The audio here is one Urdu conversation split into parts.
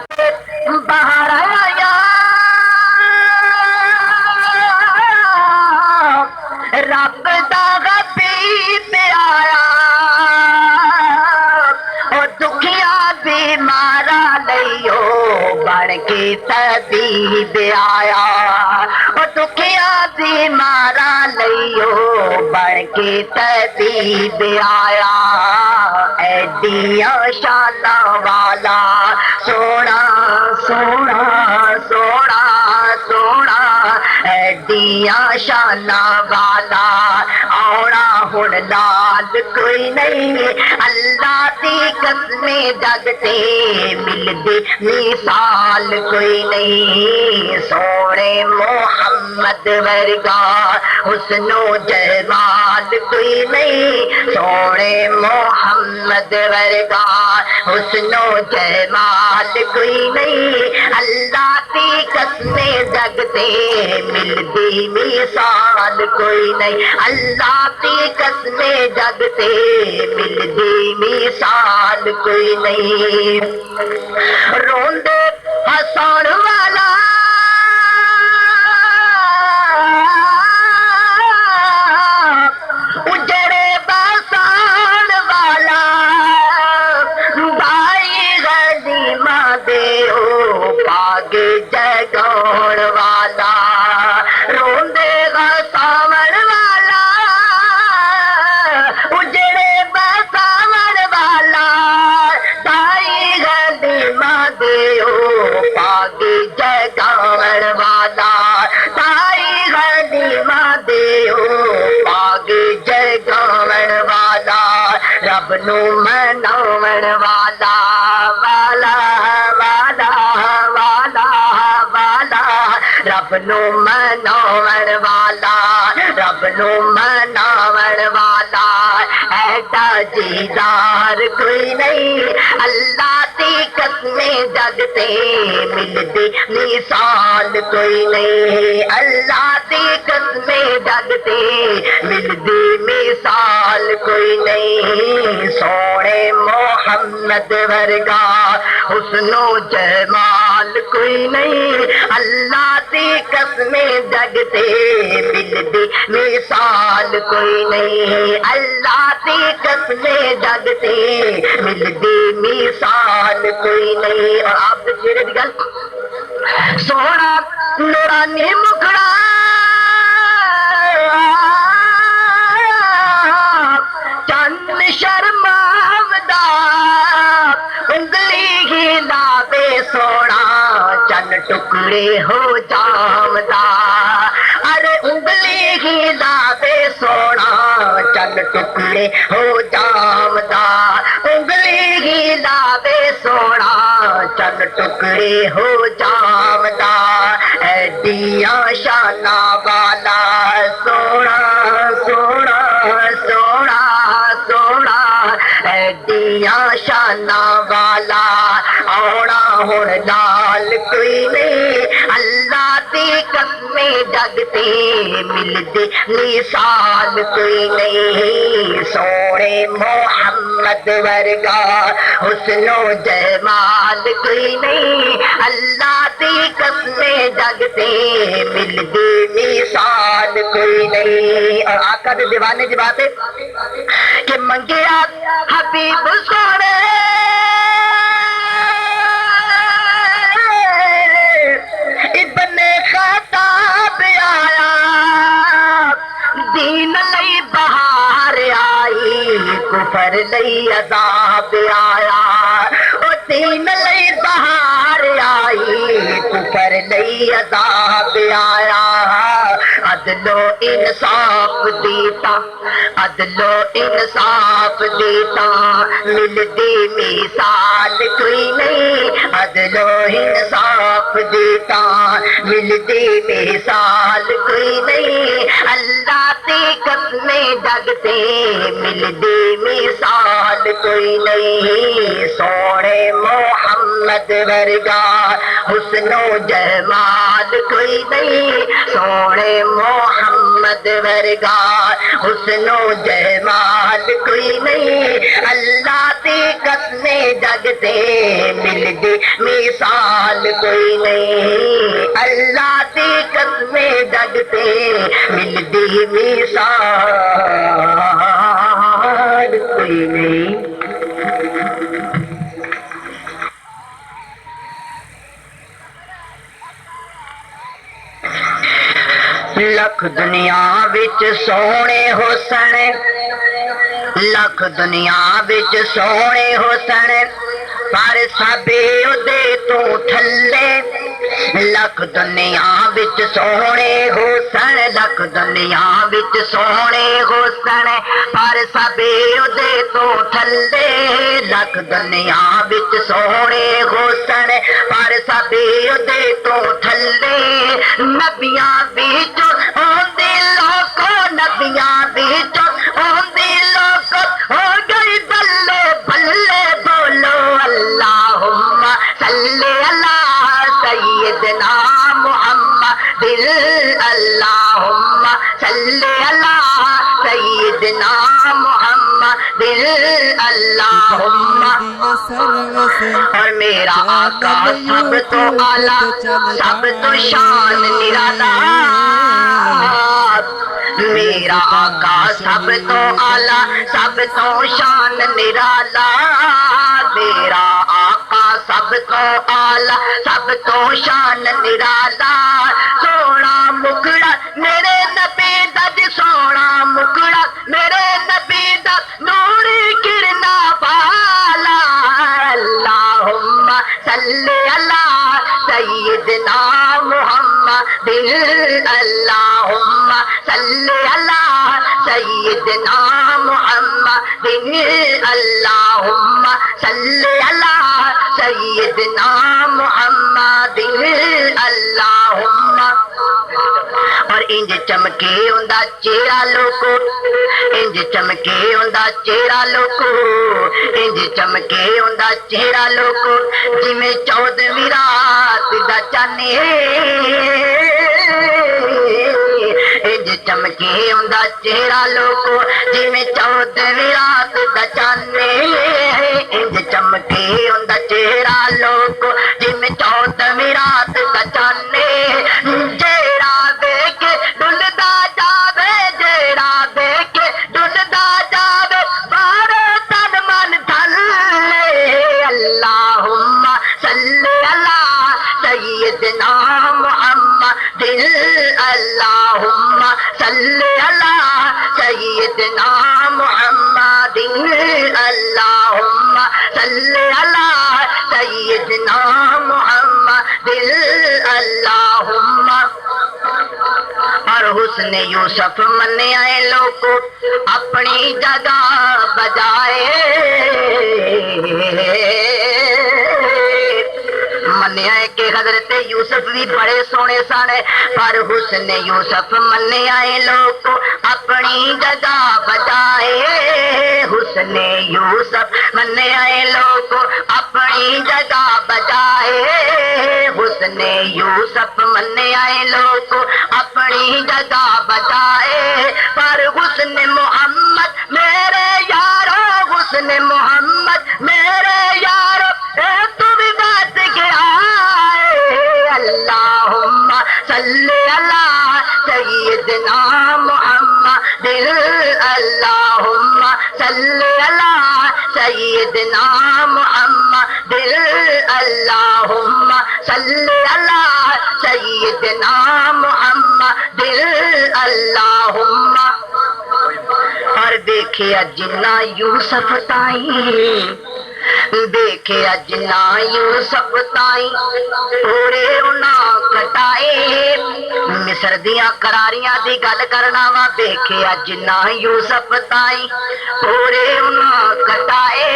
باہر آیا رب دا غبیب آیا او دکھیاں بیماراں لئیو بن کے طبیب آیا او دکھیاں بیماراں لئیو بن کے طبیب آیا ایڈیاں شاناں والا سونا سونا سونا سونا ایڈیاں شاناں والا آونا ہن لال کوئی نہیں اللہ دی قسم جگ تے ملدی مثال کوئی نہیں سونے محمد ورگا حسن و جمال کوئی نہیں سونے محمد ورگا حسن و جمال کوئی نہیں اللہ دی قسم جگ تے ملدی مثال کوئی نہیں اللہ دی قسم جگ تے ملدی مثال کوئی نہیں روندے ہسان والا اجڑے بسان والا بھائی غنیمہ دیو پاگ جگاؤن والا روندے غساون والا اجڑے بساون والا بھائی غنیمہ دیو پاگ جگاؤن والا بھائی غنیمہ دیو پاگ جگاؤن والا رب نو مناون والا والا والا والا والا رب نو مناون والا رب نو مناون والا ایڈا جیدار کوئی نہیں اللہ دی قسم جگ تے ملدی مثال کوئی نہیں اللہ دی قسم جگ تے ملدی مثال کوئی نہیں سونے محمد ورگا حسن و جمال کوئی نہیں اللہ دی قسم جگ تے ملدی مثال کوئی نہیں اللہ دی قسم جگ تے ملدی مثال کوئی نہیں اور آپ دے چہرے دی گل سونا نورانی مکھڑا چند شرماودا انگلی ہی لاوے سونا چند ٹکڑے ہو جامدا ارے انگلی ہی لاوے سونا چند ٹکڑے ہو جامدا انگلی ہی لاوے سونا چند ٹکڑے ہو جامدا ایڈیاں شاناں والا سونا سونا سونا سونا ایڈیاں شاناں والا آونا ہن لال کوئی نہیں اللہ دی قسم جگ تے ملدی مثال کوئی نہیں سونے محمد ورگا حسن و جمال کوئی نہیں اللہ دی قسم جگ تے ملدی مثال کوئی نہیں اور آقا دے دیوانے دی بات ہے کہ منگیا حبیب سونے ابن خطاب آیا دین لئی بہار آئی کفر لئی عذاب آیا او دین لئی بہار آئی کفر لئی عذاب آیا عدل و انصاف دیتا عدل و انصاف دیتا ملدی مثال کوئی نہیں عدل و انصاف دیتا ملدی مثال کوئی نہیں اللہ دی قسم جگ تے ملدی مثال کوئی نہیں سونے محمد ورگا حسن و جمال کوئی نہیں سونے محمد ورگا حسن و جمال کوئی نہیں اللہ دی قسم جگ تے ملدی مثال کوئی نہیں، اللہ دی قسمیں جگ تے ملدی مثال کوئی نہیں۔ لکھ دنیا وچ سونے حسن، لکھ دنیا وچ سونے حسن، پر سبے اودے تو تھلے۔ لکھ دنیا وچ سونے حسن، لکھ دنیا وچ سونے حسن، پر سبے اودے تو تھلے۔ لکھ دنیا وچ سونے حسن، پر سبے اودے تو تھلے۔ نبیاں وچوں اوندی لوکو، نبیاں وچوں اوندی لوکو، ہو گئی بلے بلے بولو اللہم صلی علی سیدنا محمد، اللہم صلی علی سیدنا محمد، اللہم۔ اور میرا آقا سب تو اعلیٰ، سب تو شان نرالا، میرا آقا سب تو اعلیٰ، سب تو شان نرالا، میرا آقا سب تو اعلیٰ، سب تو شان نرالا۔ سونا مکڑا میرے نبی دا، جی سونا مکڑا میرے نبی دا، نوری کرنا والا، اللہم صلی علی سیدنا محمد، اللہم صلی علی سیدنا محمد، اللہم صلی علی سیدنا محمد، اللہم۔ اور انج چمکے اوندا چہرہ لوکو، انج چمکے اوندا چہرہ لوکو، انج چمکے اوندا چہرہ لوکو، جویں 14ویں رات دا چن، انج چمکے اوندا چہرہ لوکو، جویں 14ویں رات دا چن، انج چمکے اوندا چہرہ لوکو، جویں 14ویں رات دا چن۔ جیڑا دیکھ ڈلدا جاوے، جیڑا دیکھ ڈلدا جاوے، بارے تن من دھلے، اللہم صلی علی سیدنا محمد، اللہم صلی علی سیدنا محمد، اللہم صلی علی سیدنا محمد، اللہم۔ اور حسن یوسف منیا ہے لوگوں اپنی جگہ بجائے، منیا ہے کہ حضرت یوسف بھی بڑے سونے سانے، پر حسن یوسف منیا ہے لوگوں اپنی جگہ بجائے، حسن یوسف منیا ہے لوگوں اپنی جگہ بجائے، حسن یوسف منیا ہے لوگوں اپنی جگہ بجائے، پر حسن محمد میرے یارو، حسن محمد میرے یارو، اے تو بھی بات گیا ہے، اللہم صلی علی سیدنا محمد، اللہم صلی علی سیدنا محمد، اللہم صلی علی سیدنا محمد، اللہم۔ اور دیکھے جنا یوسف تائیں، دیکھے جنا یوسف تائیں، پورے انہاں کٹائے، مصر دیاں کراریاں دی گل کرنا وا، دیکھے جنا یوسف تائیں، پورے انہاں کٹائے،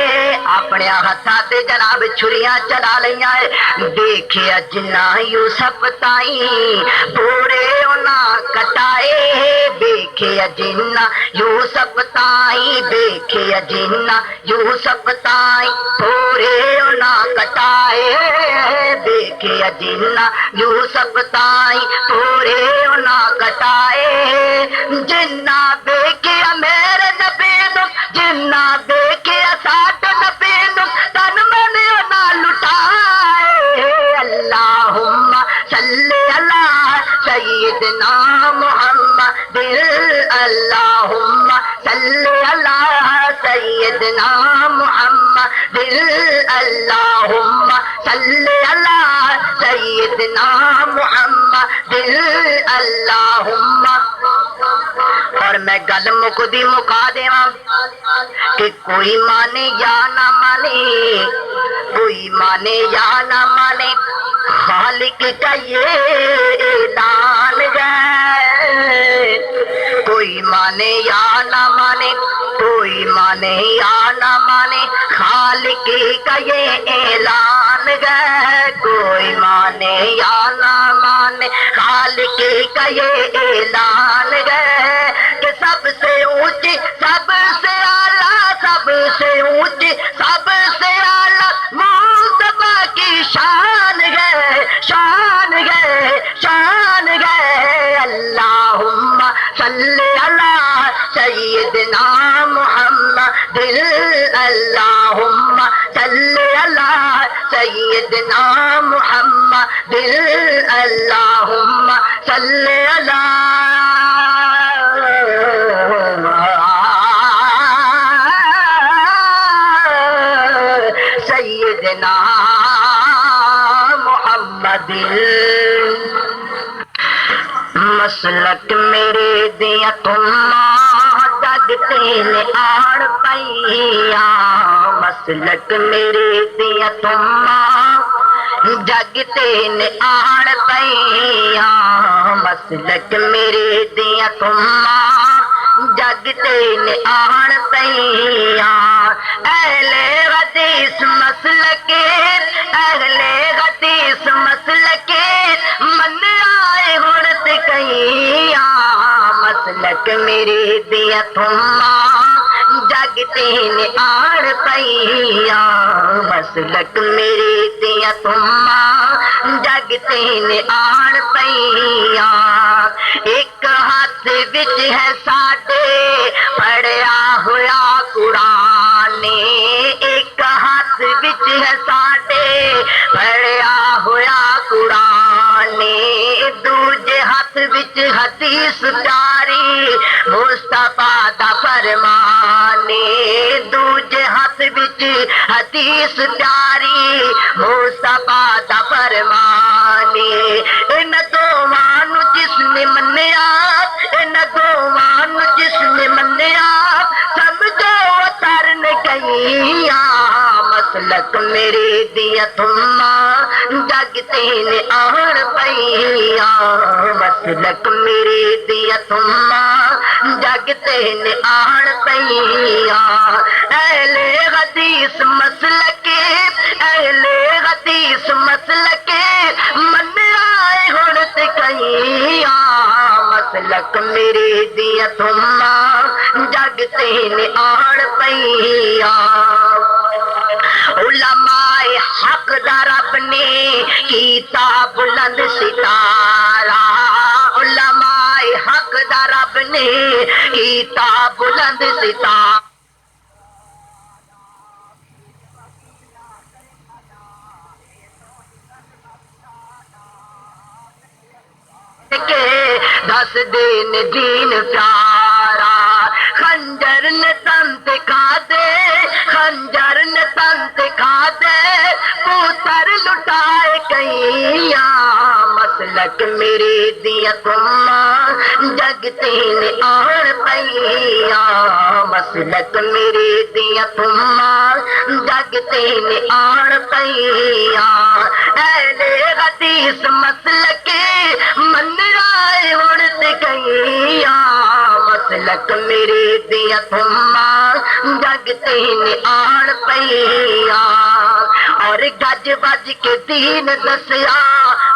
اپنے ہاتھاں تے جناب چھریاں چلا لیاں، دیکھے جنا یوسف تائیں، پورے انہاں کٹائے، دیکھے جنا یوسف تائیں، دیکھے جنا یوسف تائیں، پورے انہاں کٹائے، دیکھے جنا یوسف تائیں، پورے انہاں کٹائے، جنہ دیکھے میرے نبی نو، جنہ دیکھے ساڈے نبی نو، تن من انہاں لٹائے، سیدنا محمد اللہم صلی علی سیدنا محمد اللہم صلی علی سیدنا محمد اللہم. اور میں گل مکدی مکا دیواں کہ کوئی مانے یا نہ مانے، کوئی مانے یا نہ مانے، خالق کا یہ اعلان ہے. کوئی مانے یا نہ مانے، کوئی مانے یا نہ مانے، خالق کا یہ اعلان ہے. کوئی مانے یا نہ مانے، خالق کا یہ اعلان ہے کہ سب سے اونچی، سب سے اعلیٰ، سب سے اونچی، سب سے اعلیٰ مصطفیٰ کی شان ہے، شان ہے، شان ہے. اللہم صلی علی سیدنا محمد اللہم صلی علی سیدنا محمد اللہم صلی علی سیدنا محمد. مسلک میرے دیا تم جگتے نے آڑ پئیاں، مسلک میرے دیا تم جگتے نے آڑ پئیاں، مسلک میرے دیا تم جگتے نے آڑ پئیاں. اہل حدیث مسلک، اہل حدیث مسلک من آئے ہڑت کئیاں، مسلک میرے دیا تم جگتے نے آڑ پئیاں، مسلک میرے دیا تم جگتے نے آڑ پئیاں. ایک ہاتھ وچ ہے ساڈے پڑھیا ہویا قرآن، ایک ہاتھ وچ ہے ساڈے پڑھیا ہویا قرآن، دوجے ہاتھ وچ حدیث پیاری مصطفیٰ دا فرمان، دوجے ہاتھ وچ حدیث پیاری مصطفیٰ دا فرمان. ان دوواں نو جس نے منیا، ان دوواں نو جس نے منیا، سمجھو ترن گئیاں. مسلک میرے دیا تم جگتے نے آڑ پئیاں، مسلک میرے دیا تم جگتے نے آڑ پئیاں. اہل حدیث مسلک، اہل حدیث مسلک من آئے ہڑت کئیاں، مسلک میرے دیا تم جگتے نے آڑ پئیاں. علماء حق دا رب نے کیتا بلند ستارہ، علماء حق دا رب نے کیتا بلند ستارہ. دس دین دین پیارا، خنجر نے تن دکھا دے، خنجر نے تن دکھا دے، پوتر لٹائے کئیاں. مسلک میرے دیا تم جگتے نے آڑ پئیاں، مسلک میرے دیا تم جگتے نے آڑ پئیاں. اہل حدیث مسلک من آئے اڑت گئیاں، مسلک میرے دیا تم جگتے نے آڑ پئیاں. اور گج بج کے دین دسیا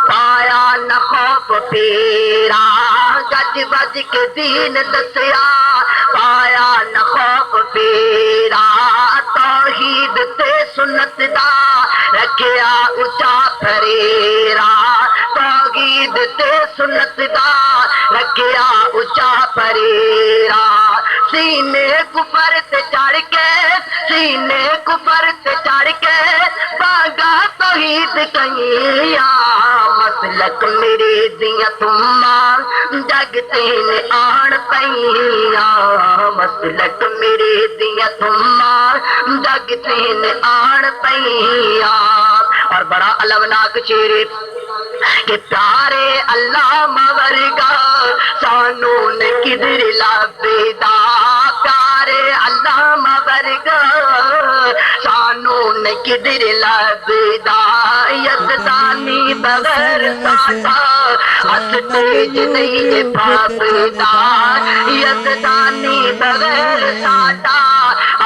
پایا نہ خوف پیرا، گج بج کے دین دسیا پایا نہ خوف پیرا. توحید تے سنت دا رکھیا اچا پریرا، توحید تے سنت دا رکھیا اچا پریرا. سینے کفر تے چڑھ کے، سینے کفر تے چڑھ کے باغا توحید کئیاں. مسلک میرے دیاں تھماں جگتے نے آن پئیاں مسلک میرے دیاں تھماں جگتے نے آن پئیاں اور بڑا علمناک شعر کہ پیارے علامہ ورگا سانو نے کدھر لبدا پیارے علامہ ورگا سانو نے کدھر لبدا یزدانی بغیر ساڈا اسٹیج نہیں پھاپدا یزدانی بغیر ساڈا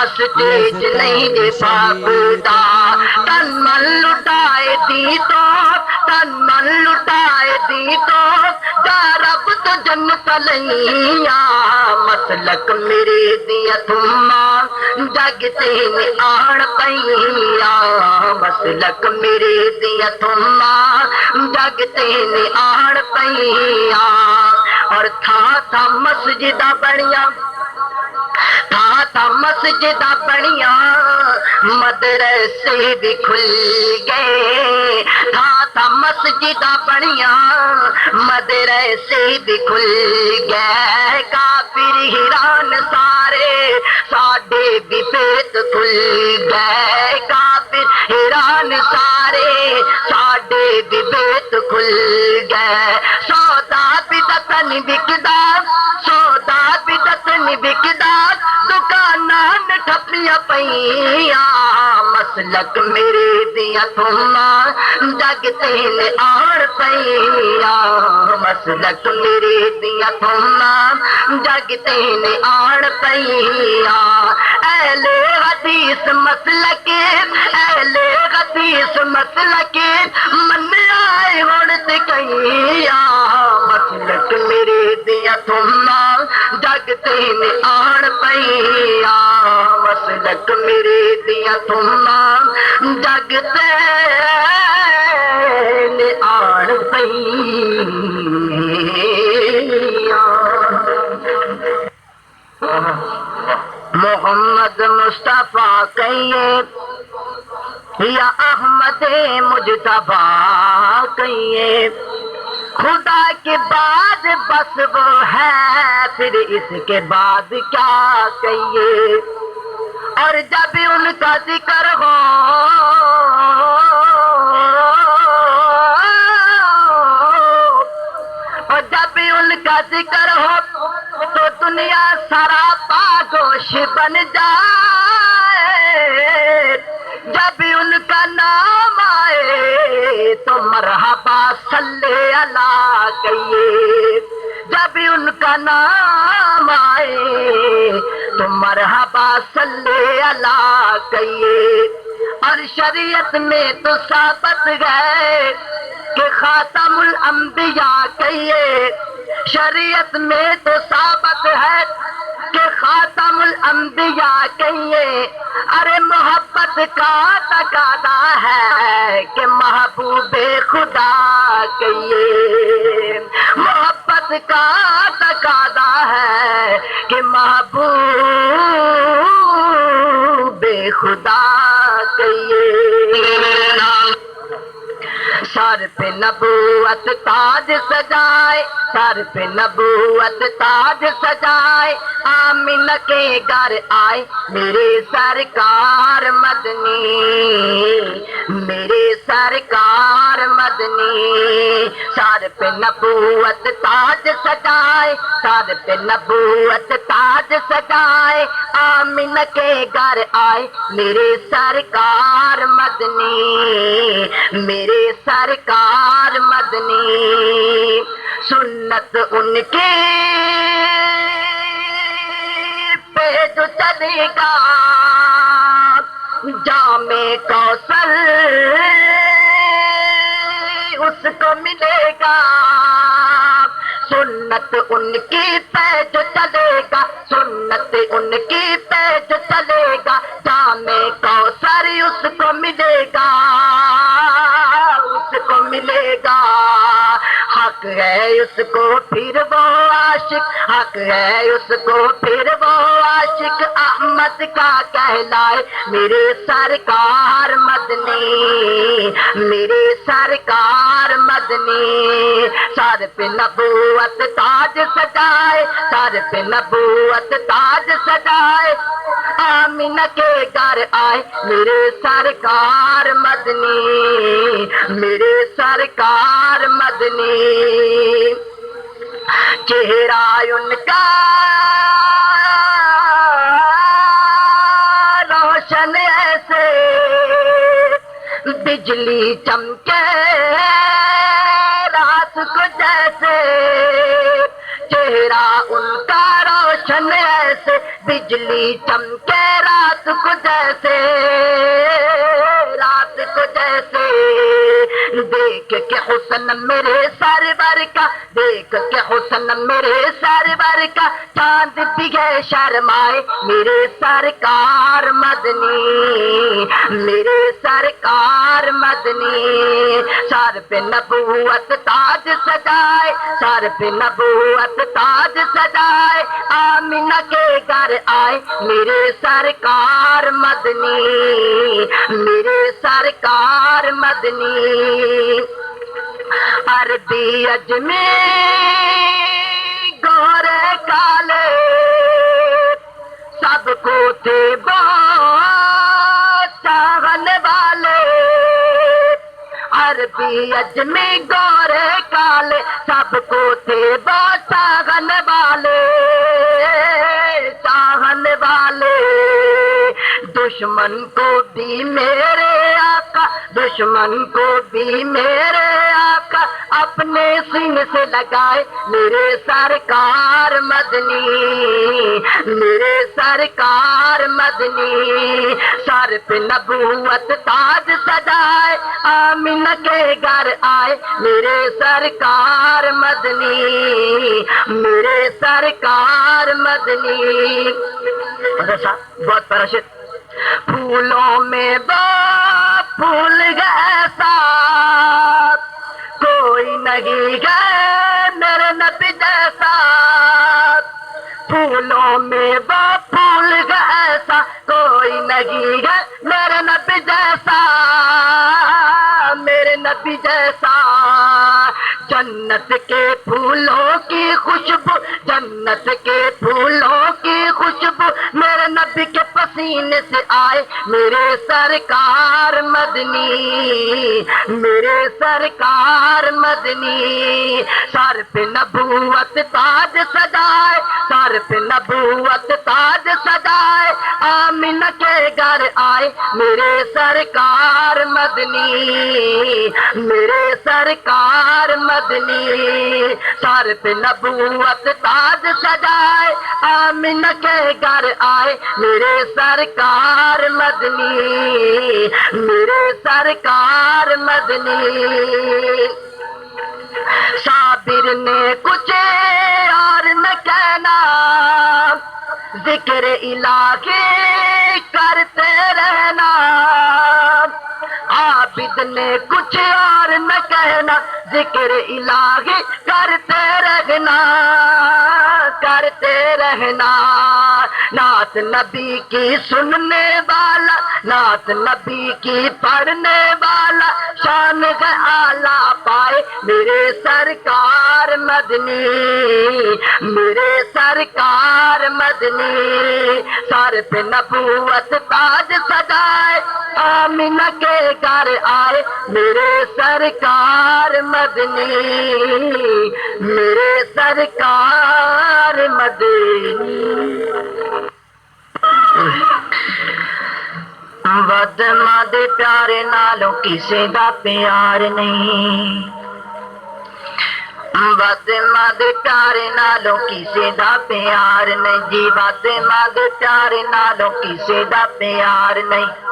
اسٹیج نہیں پھاپدا تن من لٹائے دی تو تن من لٹائے دی تو جا رب تو جنت لئیاں مسلک میرے دیاں تھماں جگتے نے آن پئیاں مسلک میرے دیاں تھماں جگتے نے آن پئیاں اور تھا مسجدہ بڑیاں تھا مسجدہ بڑیاں مدرسے بھی کھل گئے تھا مسجدہ بڑیاں مدرسے بھی کھل گئے کافر حیران سارے ساڈے بھی پیت کھل گئے کافر حیران سارے ساڈے بھی پیت کھل گئے سودا بدتن بکدا سودا بدتن بکدا دکاناں ٹھپیاں پئیاں مسلک میرے دیاں تھماں جگتے نے آن پئیاں مسلک میرے دیاں تھماں جگتے نے آن پئیاں اہل حدیث مسلک اہل حدیث مسلک منائے ہن تے کئیاں مسلک میرے دیاں تھماں جگتے نے آن پئیاں مسلک میرے دیاں تھماں جگتے نے آن پئیاں محمد مصطفیٰ کہیے یا احمد مجتبیٰ کہیے خدا کے بعد بس وہ ہے پھر اس کے بعد کیا کہیے اور جب ان کا ذکر ہو اور جب ان کا ذکر ہو تو دنیا سراپا گوش بن جائے جب ان کا نام آئے تو مرحبا صلی اللہ کہیے جب ان کا نام آئے تو مرحبا صلی اللہ کہیے اور شریعت میں تو ثابت ہے کہ خاتم الانبیاء کہیے شریعت میں تو ثابت ہے کہ خاتم الانبیاء کہیے ارے محبت کا تقاضا ہے کہ محبوب خدا کہیے محبت کا تقاضا ہے کہ محبوب خدا کہیے سر پہ نبوت تاج سجائے سر پہ نبوت تاج سجائے آمینہ کے گھر آئے میرے سرکار مدنی میرے سرکار مدنی سر پہ نبوت تاج سجائے سر پہ نبوت تاج سجائے آمینہ کے گھر آئے میرے سرکار مدنی میرے سرکار مدنی سنت ان کے پہ جو چلے گا جام کوثر اس کو ملے گا سنت ان کی پہ جو چلے گا سنت ان کی پہ جو چلے گا جام کوثر اس کو ملے گا اس کو ملے گا حق ہے اس کو پھر وہ عاشق حق ہے اس کو پھر وہ عاشق احمد کا کہلائے میرے سرکار مدنی میرے سرکار مدنی مدنی سر پہ نبوت تاج سجائے سر پہ نبوت تاج سجائے آمینہ کے گھر آئے میرے سرکار مدنی میرے سرکار مدنی چہرہ ان کا روشن ایسے بجلی چمکے رات کو جیسے چہرہ ان کا روشن ایسے بجلی چمکے رات کو جیسے رات کو جیسے دیکھ کے حسن میرے سرور کا دیکھ کے حسن میرے سرور کا چاند بھی ہے شرمائے میرے سرکار مدنی میرے سرکار مدنی سر پہ نبوت تاج سجائے سر پہ نبوت تاج سجائے آمینہ کے گھر آئے میرے سرکار مدنی میرے سرکار مدنی عربی اجمی گورے کالے سب کو تھے بہت چاہنے والے عربی اجمی گورے کالے سب کو تھے بہت چاہنے والے چاہنے والے دشمن کو بھی میرے آقا دشمن کو بھی میرے آقا اپنے سینے سے لگائے میرے سرکار مدنی میرے سرکار مدنی سر پہ نبوت تاج سجائے آمینہ کے گھر آئے میرے سرکار مدنی میرے سرکار مدنی بہت پرشت پھولوں میں پھول ایسا کوئی نہیں ہے میرے نبی جیسا پھولوں میں پھول ایسا کوئی نہیں ہے میرے نبی جیسا میرے نبی جیسا جنت کے پھولوں کی خوشبو جنت کے پھولوں کی خوشبو میرے نبی کے پسینے سے آئے میرے سرکار مدنی میرے سرکار مدنی سر پہ نبوت تاج سجائے سر پہ نبوت تاج سجائے آمینہ کے گھر آئے میرے سرکار مدنی میرے سرکار مدنی سر پہ نبوت تاج سجائے آمینہ کے گھر آئے میرے سرکار مدنی میرے سرکار مدنی صابر نے کچھ اور نہ کہنا ذکر الہی کرتے رہنا عابد نے کچھ اور نہ کہنا ذکر الہی کرتے رہنا کرتے رہنا نعت نبی کی سننے والا نعت نبی کی پڑھنے والا شان اعلیٰ پائے میرے سرکار مدنی میرے سرکار مدنی سر پہ نبوت تاج سجائے آمینہ کے گھر آئے میرے سرکار مدنی میرے سرکار مدنی ود مد پیارے نالوں کسی دا پیار نہیں ود مد پیارے نالوں کسی دا پیار نہیں جی ود مد پیارے نالوں کسی دا پیار نہیں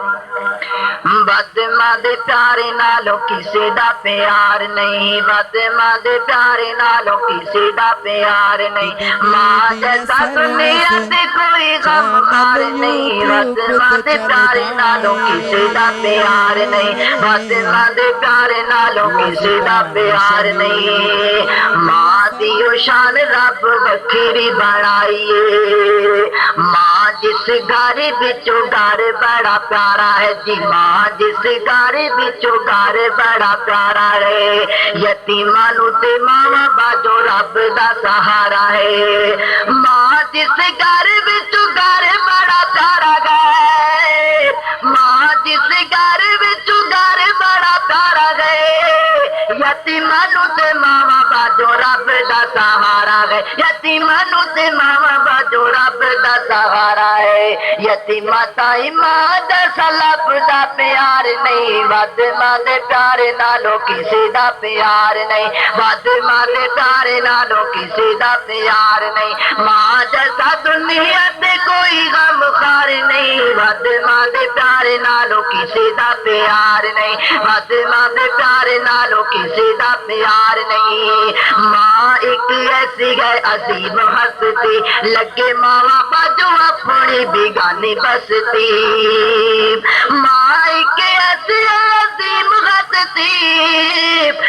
ود مد پیارے نالوں کسی دا پیار نہیں ود مد پیارے نالوں کسی دا پیار نہیں ماں جیسا دنیا سے کوئی غم خار نہیں ود مد پیارے نالوں کسی دا پیار نہیں ود مد پیارے نالوں کسی دا پیار نہیں ماں دیو شان رب وکھری بنائیے ماں جس گھر بچوں گھر بڑا پیارا ہے جی، ماں جس گھر بچوں گھر بڑا پیارا ہے، یتیماں نوں تے ماواں باجو رب دا سہارا ہے، ماں جس گھر بچوں گھر بڑا پیارا ہے، ماں جس گھر بچوں گھر بڑا پیارا ہے، یتیماں نوں تے ماواں باجو رب دا سہارا ہے، یتیماں نوں تے ماواں باجو رب دا سہارا ہے، یتیماں تائی ماں دا سلب دا پیار نہیں، ود ماں دے پیار نالوں کسی دا پیار نہیں، ود ماں دے پیار نالوں کسی دا پیار نہیں، ماں جیسا دنیا تے کوئی غم خار نہیں، ود ماں دے پیار نالوں کسی دا پیار نہیں، ود ماں دے پیار نالوں کسی دا پیار نہیں، ماں ایک ایسی ہے عظیم ہستی، لگے ماواں باجو اپنی بیگانی بستی، ماں ایک ایسی عظیم ہستی،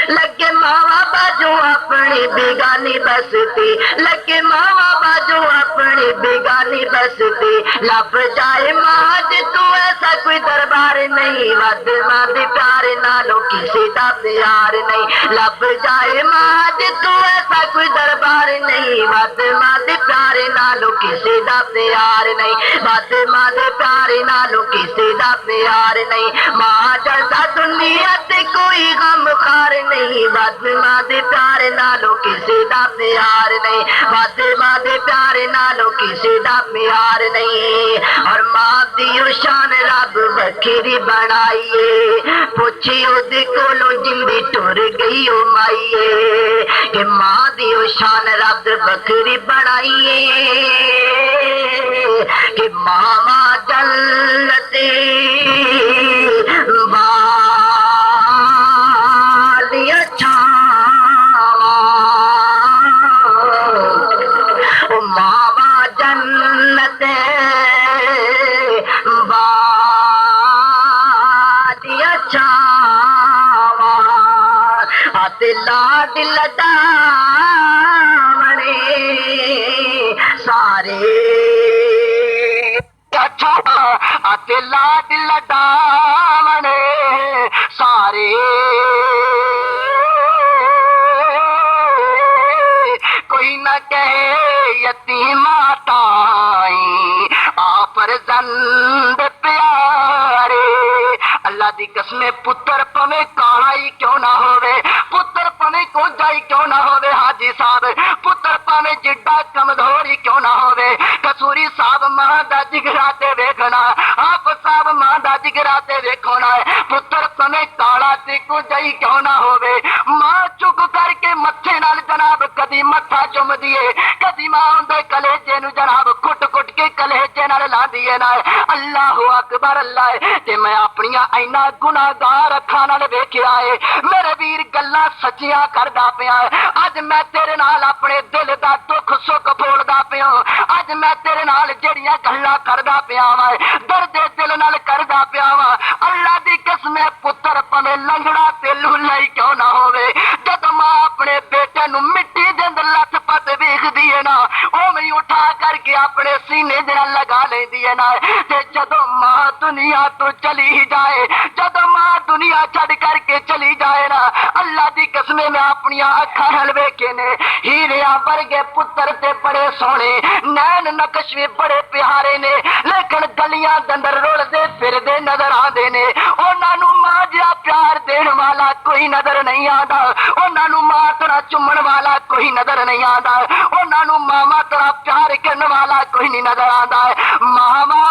لگے ماواں باجو اپنی بیگانی بستی، لگے ماواں باجو اپنی بیگانی بستی، لب جائے ماں جتوں ایسا کوئی دربار نہیں، ود ماں دے پیار نالوں کسی دا پیار نہیں، لب جائے ماں جتوں ایسا کوئی دربار نہیں، ود ماں دے پیار نالوں کسی دا پیار نہیں، ود ماں دے پیار نالوں کسی دا پیار نہیں، ماں جیسا دنیا تے کوئی غم خار نہیں، ود ماں دے پیار نالوں کسی دا پیار نہیں، ود ماں دے پیار نالوں کسی دا پیار نہیں، اور ماں دی شان رب وکھری بنائیے، پوچھی او دے کولوں جندی ٹر گئی او مائیے، کہ ماں دی شان رب وکھری بنائیے، کہ ماں جنتی والی چھاواں، او ماں جنت والی چھاواں، آتے لاڈ لڈاونے سارے، آتے لاڈ لڈاونے سارے، کوئی نہ کہے یتیماں تائیں آپ زند پیارے، اللہ دی قسم پتر پویں کالا ہی کیوں نہ ہوے، پتر پویں کوجا ہی کیوں نہ ہوے، حاجی صاحب پتر پویں جڈا کمزور ہی کیوں نہ ہوے، کسوری صاحب ماں دا جگرا تے ویکھنا، آپ صاحب ماں دا جگرا تے ویکھنا ہے، پتر پویں کالا تے کوجا ہی کیوں نہ ہوے، ماں چک کر کے متھے نال جناب کدی متھا چم دیے، کدی ماں دے کلیجے نو جناب کٹ کٹ کے کلیجے نال لا دیے نا، اللہ اکبر اللہ ہے، تے میں اپنیاں اینا گناہگار اکھاں نال ویکھیا ہے، میرے ویر گلاں سچیاں کردا پیا ہے، اج میں تیرے نال اپنے دل دا دکھ سکھ بولدا پیا، اج میں تیرے نال جڑیاں گلاں کردا پیا وا، درد دل نال کردا پیا وا، اللہ دی قسم پتر پویں لنگڑا تے لولا ہی کیوں نہ ہوے، جد ماں اپنے بیٹے نو مٹی دے اندر لت پت ویکھدی ہے نا، اوویں اٹھا کر کے اپنے سینے دے نال لگا لیندی ہے نا، تے جدوں ماں دنیا تو چلی جائے، جدوں ماں دنیا چھڈ کر کے چلی جائے نا، اللہ دی قسم میں اپنی اکھاں نال ویکھے نے، ہیریاں ورگے پتر تے بڑے سونے، نین نقش بھی بڑے پیارے نے، لیکن گلیاں دے اندر رلدے پھردے نظر آندے نے، انہاں نوں ماں جا پیار دین والا کوئی نظر نہیں آندا، انہاں نوں ماں طرح چومن والا کوئی نظر نہیں آندا، انہاں نوں ماما طرح پیار کرن والا کوئی نہیں نظر آندا ہے، ماما